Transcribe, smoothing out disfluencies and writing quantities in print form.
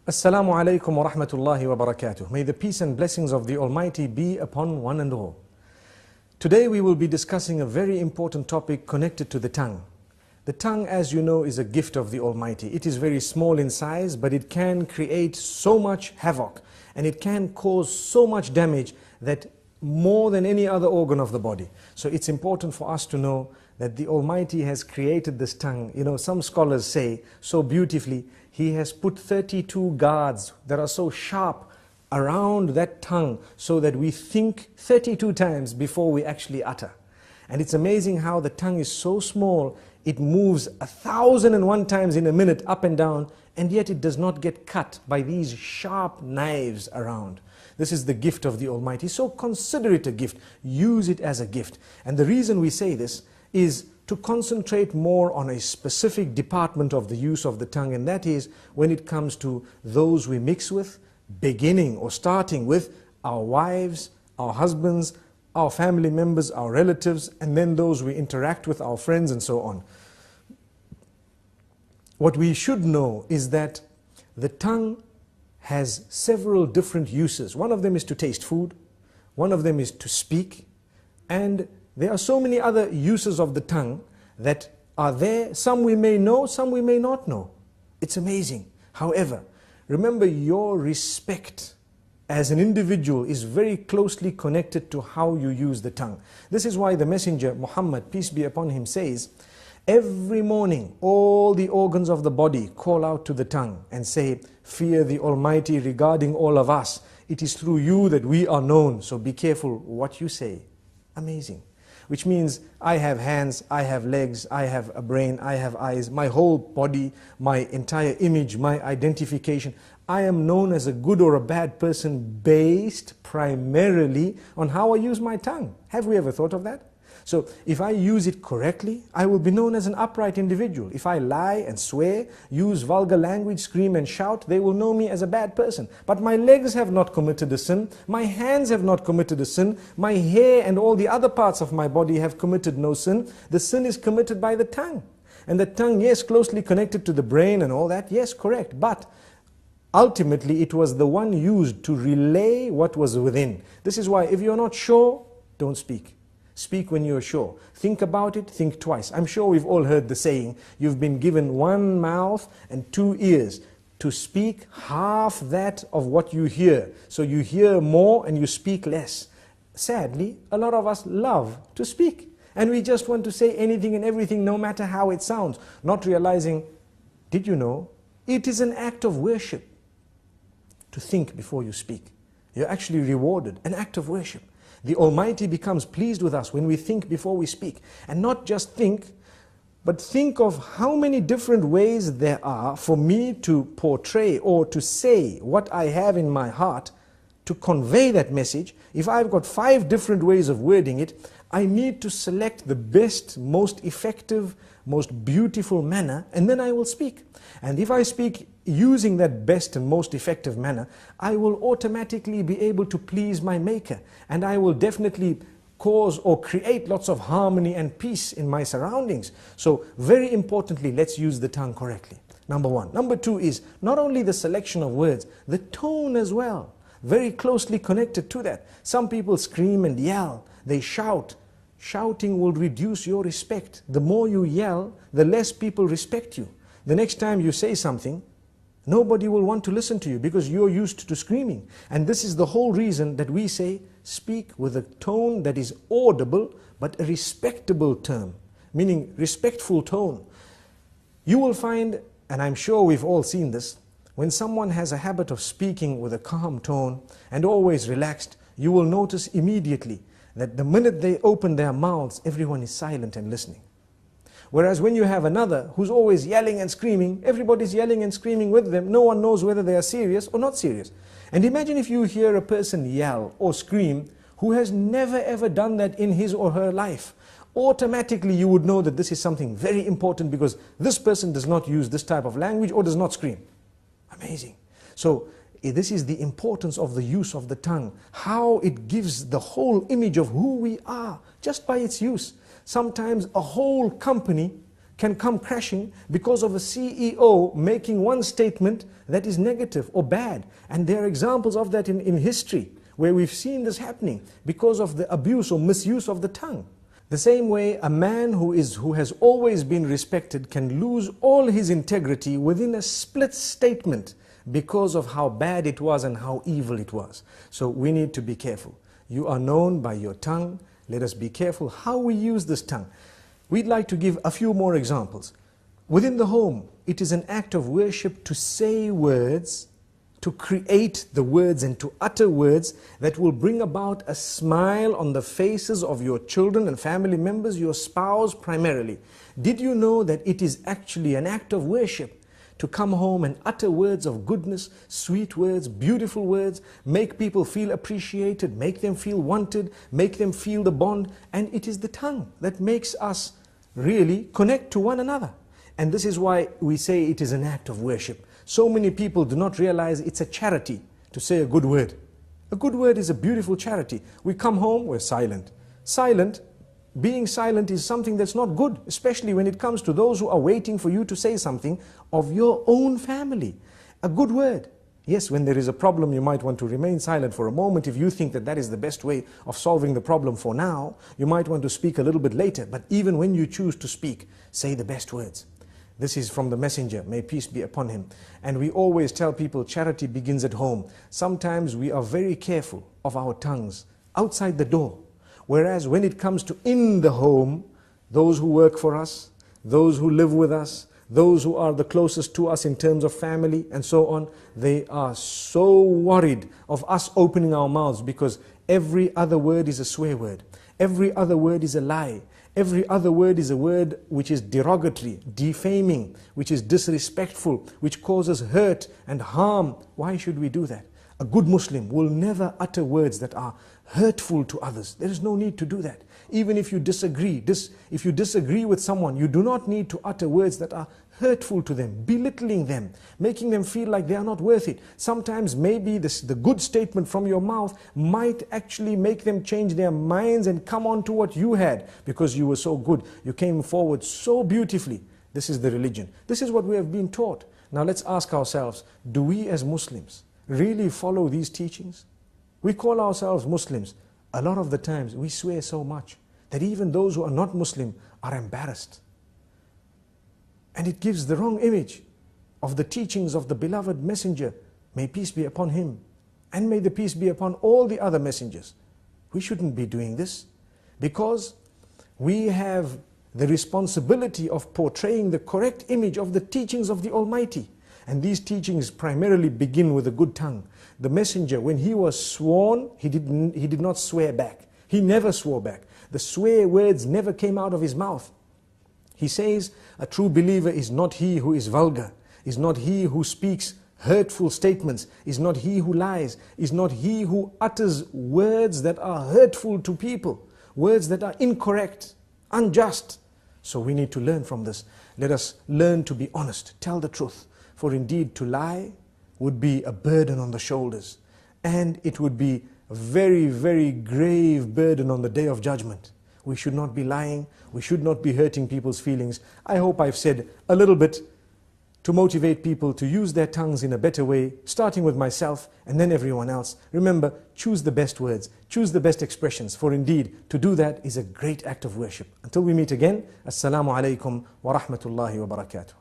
Assalamu alaikum wa rahmatullahi wa barakatuh. May the peace and blessings of the Almighty be upon one and all. Today we will be discussing a very important topic connected to the tongue. The tongue, as you know, is a gift of the Almighty. It is very small in size, but it can create so much havoc and it can cause so much damage that more than any other organ of the body. So it's important for us to know that the Almighty has created this tongue. You know, some scholars say so beautifully, He has put 32 guards that are so sharp around that tongue so that we think 32 times before we actually utter. And it's amazing how the tongue is so small, it moves 1,001 times in a minute up and down, and yet it does not get cut by these sharp knives around. This is the gift of the Almighty. So consider it a gift. Use it as a gift. And the reason we say this is to concentrate more on a specific department of the use of the tongue, and that is when it comes to those we mix with, beginning or starting with our wives, our husbands, our family members, our relatives, and then those we interact with, our friends and so on. What we should know is that the tongue has several different uses. One of them is to taste food, one of them is to speak, and there are so many other uses of the tongue that are there. Some we may know, some we may not know. It's amazing. However, remember, your respect as an individual is very closely connected to how you use the tongue. This is why the Messenger Muhammad, peace be upon him, says, every morning all the organs of the body call out to the tongue and say, fear the Almighty regarding all of us. It is through you that we are known, so be careful what you say. Amazing. Which means I have hands, I have legs, I have a brain, I have eyes, my whole body, my entire image, my identification. I am known as a good or a bad person based primarily on how I use my tongue. Have we ever thought of that? So if I use it correctly, I will be known as an upright individual. If I lie and swear, use vulgar language, scream and shout, they will know me as a bad person. But my legs have not committed a sin, my hands have not committed a sin, my hair and all the other parts of my body have committed no sin. The sin is committed by the tongue. And the tongue, yes, closely connected to the brain and all that, yes, correct. But ultimately it was the one used to relay what was within. This is why if you're not sure, don't speak. Speak when you're sure. Think about it, think twice. I'm sure we've all heard the saying, you've been given one mouth and two ears to speak half that of what you hear. So you hear more and you speak less. Sadly, a lot of us love to speak. And we just want to say anything and everything no matter how it sounds. Not realizing, did you know, it is an act of worship to think before you speak. You're actually rewarded, an act of worship. The Almighty becomes pleased with us when we think before we speak. And not just think, but think of how many different ways there are for me to portray or to say what I have in my heart, to convey that message. If I've got 5 different ways of wording it, I need to select the best, most effective, most beautiful manner, and then I will speak. And if I speak using that best and most effective manner, I will automatically be able to please my Maker, and I will definitely cause or create lots of harmony and peace in my surroundings. So very importantly, let's use the tongue correctly. Number 1. Number 2 is not only the selection of words, the tone as well. Very closely connected to that. Some people scream and yell, they shout. Shouting will reduce your respect. The more you yell, the less people respect you. The next time you say something, nobody will want to listen to you because you're used to screaming. And this is the whole reason that we say, speak with a tone that is audible, but a respectable term, meaning respectful tone. You will find, and I'm sure we've all seen this, when someone has a habit of speaking with a calm tone and always relaxed, you will notice immediately that the minute they open their mouths, everyone is silent and listening. Whereas when you have another who's always yelling and screaming, everybody's yelling and screaming with them, no one knows whether they are serious or not serious. And imagine if you hear a person yell or scream who has never ever done that in his or her life. Automatically you would know that this is something very important because this person does not use this type of language or does not scream. Amazing. So this is the importance of the use of the tongue, how it gives the whole image of who we are just by its use. Sometimes a whole company can come crashing because of a CEO making one statement that is negative or bad. And there are examples of that in history where we've seen this happening because of the abuse or misuse of the tongue. The same way, a man who has always been respected can lose all his integrity within a split statement because of how bad it was and how evil it was. So we need to be careful. You are known by your tongue. Let us be careful how we use this tongue. We'd like to give a few more examples. Within the home, it is an act of worship to say words, to create the words and to utter words that will bring about a smile on the faces of your children and family members, your spouse primarily. Did you know that it is actually an act of worship to come home and utter words of goodness, sweet words, beautiful words, make people feel appreciated, make them feel wanted, make them feel the bond? And it is the tongue that makes us really connect to one another. And this is why we say it is an act of worship. So many people do not realize it's a charity to say a good word. A good word is a beautiful charity. We come home, we're silent. Being silent is something that's not good, especially when it comes to those who are waiting for you to say something of your own family. A good word. Yes, when there is a problem, you might want to remain silent for a moment. If you think that that is the best way of solving the problem for now, you might want to speak a little bit later. But even when you choose to speak, say the best words. This is from the messenger, may peace be upon him. And we always tell people charity begins at home. Sometimes we are very careful of our tongues outside the door. Whereas when it comes to in the home, those who work for us, those who live with us, those who are the closest to us in terms of family and so on, they are so worried of us opening our mouths because every other word is a swear word. Every other word is a lie. Every other word is a word which is derogatory, defaming, which is disrespectful, which causes hurt and harm. Why should we do that? A good Muslim will never utter words that are hurtful to others. There is no need to do that. Even if you disagree, if you disagree with someone, you do not need to utter words that are hurtful to them, belittling them, making them feel like they are not worth it. Sometimes maybe the good statement from your mouth might actually make them change their minds and come on to what you had because you were so good. You came forward so beautifully. This is the religion. This is what we have been taught. Now let's ask ourselves, do we as Muslims really follow these teachings? We call ourselves Muslims. A lot of the times we swear so much that even those who are not Muslim are embarrassed. And it gives the wrong image of the teachings of the beloved messenger. May peace be upon him. And may the peace be upon all the other messengers. We shouldn't be doing this because we have the responsibility of portraying the correct image of the teachings of the Almighty. And these teachings primarily begin with a good tongue. The messenger, when he was sworn, he did not swear back. He never swore back. The swear words never came out of his mouth. He says, a true believer is not he who is vulgar, is not he who speaks hurtful statements, is not he who lies, is not he who utters words that are hurtful to people, words that are incorrect, unjust. So we need to learn from this. Let us learn to be honest, tell the truth. For indeed to lie would be a burden on the shoulders. And it would be a very, very grave burden on the day of judgment. We should not be lying. We should not be hurting people's feelings. I hope I've said a little bit to motivate people to use their tongues in a better way, starting with myself and then everyone else. Remember, choose the best words, choose the best expressions, for indeed, to do that is a great act of worship. Until we meet again, Assalamu alaikum wa rahmatullahi wa barakatuh.